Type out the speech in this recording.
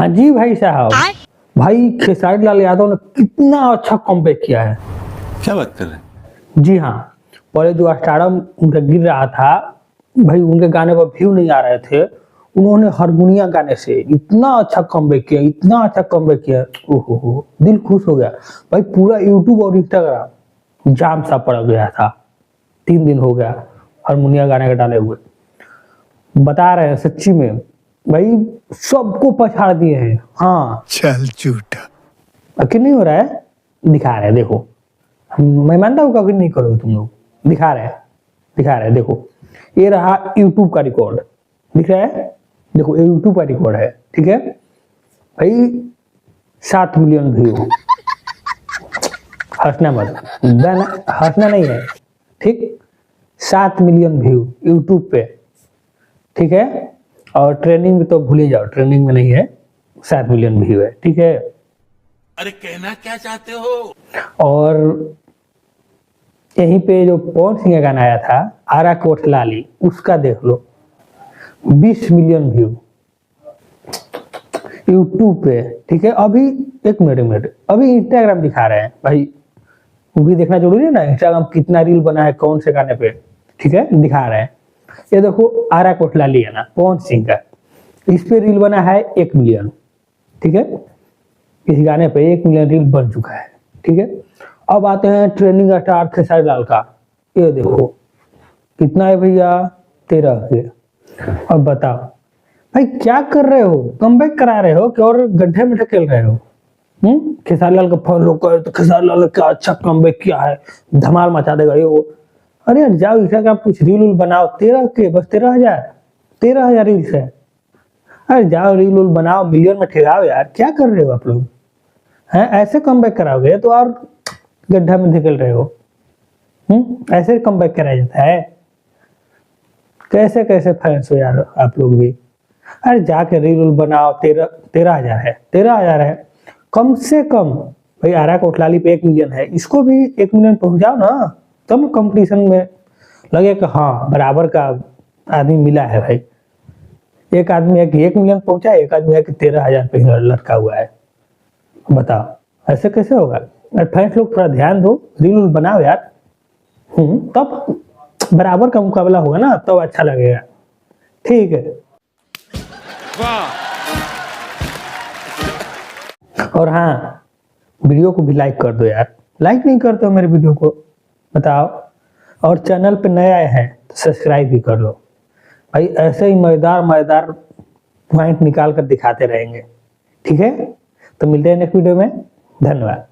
हाँ जी भाई साहब। भाई खेसारी लाल यादव ने कितना अच्छा कमबैक किया है। क्या बात कर रहे हैं? जी हाँ, पहले जो स्टारडम उनका गिर रहा था, भाई उनके गाने पर व्यू नहीं आ रहे थे, उन्होंने हारमोनिया गाने से इतना अच्छा कमबैक किया, इतना अच्छा कमबैक किया, ओहो हो, दिल खुश हो गया। भाई पूरा यूट्यूब और इंस्टाग्राम जाम सा पड़ गया था। 3 दिन हो गया हारमोनिया गाने का डाले हुए। बता रहे हैं सच्ची में, भाई सबको पछाड़ दिए हैं। हाँ चल झूठा। यकीन नहीं हो रहा है, दिखा रहे हैं देखो। मैं मानता हूँ कभी नहीं करोगे तुम लोग, दिखा रहे हैं देखो। ये रहा यूट्यूब का रिकॉर्ड, दिख रहा है, देखो ये यूट्यूब का रिकॉर्ड है, ठीक है भाई। 7 मिलियन व्यू, हंसना मत, हंसना नहीं है, ठीक। 7 मिलियन व्यू यूट्यूब पे, ठीक है। और ट्रेंडिंग में तो भूल ही जाओ, ट्रेंडिंग में नहीं है, 7 मिलियन व्यू है, ठीक है। अरे कहना क्या चाहते हो? और यहीं पे जो पवन सिंह का गाना आया था आरा कोट लाली, उसका देख लो 20 मिलियन व्यू यूट्यूब पे, ठीक है। अभी एक मिनट, अभी इंस्टाग्राम दिखा रहे हैं भाई, वो भी देखना जरूरी है ना, इंस्टाग्राम कितना रील बना है कौन से गाने पे, ठीक है, दिखा रहे हैं। ये देखो आरा कोट लाली है ना पवन सिंह का, इस पे रील बना है 1 मिलियन, ठीक है। इस गाने पे 1 मिलियन रील बन चुका है, ठीक है। अब आते हैं ट्रेंडिंग स्टार खेसारी लाल का, ये देखो कितना है भैया, 13 के। अब बताओ भाई क्या कर रहे हो, कमबैक करा रहे हो कि और गड्ढे में ढकेल रहे हो? खेसारी लाल का फैन लोग कहे तो खेसारी लाल ने क्या अच्छा कमबैक किया है, धमाल मचा देगा ये वो। अरे यार जाओ इंस्टाग्राम कुछ रील उल बनाओ, 13 के बस 13,000 रील्स है। अरे जाओ रील उल बनाओ, मिलियन में ठेगाओ यार, क्या कर रहे हो आप लोग हैं? ऐसे कमबैक कराओगे तो और गड्ढा में धकेल रहे हो। ऐसे कमबैक कराया जाता है? कैसे कैसे फैंस हो यार आप लोग भी। अरे जाके रील उल बनाओ, 13,000 है कम से कम। भाई आरा कोटलाली पे 1 मिलियन है, इसको भी 1 मिलियन पहुंचाओ ना, तब कंपटीशन में लगे कि हाँ बराबर का आदमी मिला है। भाई एक आदमी है कि 1 मिलियन पहुंचा, एक आदमी है कि 13,000 पे लटका हुआ है। बताओ ऐसे कैसे होगा? फैंस लोग थोड़ा ध्यान दो, रील उल बनाओ यार, तब बराबर का मुकाबला होगा ना, तब अच्छा लगेगा, ठीक है। और हाँ, वीडियो को भी लाइक कर दो यार, लाइक नहीं करते हो मेरे वीडियो को, बताओ। और चैनल पे नए आए हैं तो सब्सक्राइब भी कर लो भाई, ऐसे ही मजेदार पॉइंट निकाल कर दिखाते रहेंगे, ठीक है। तो मिलते हैं नेक्स्ट वीडियो में, धन्यवाद।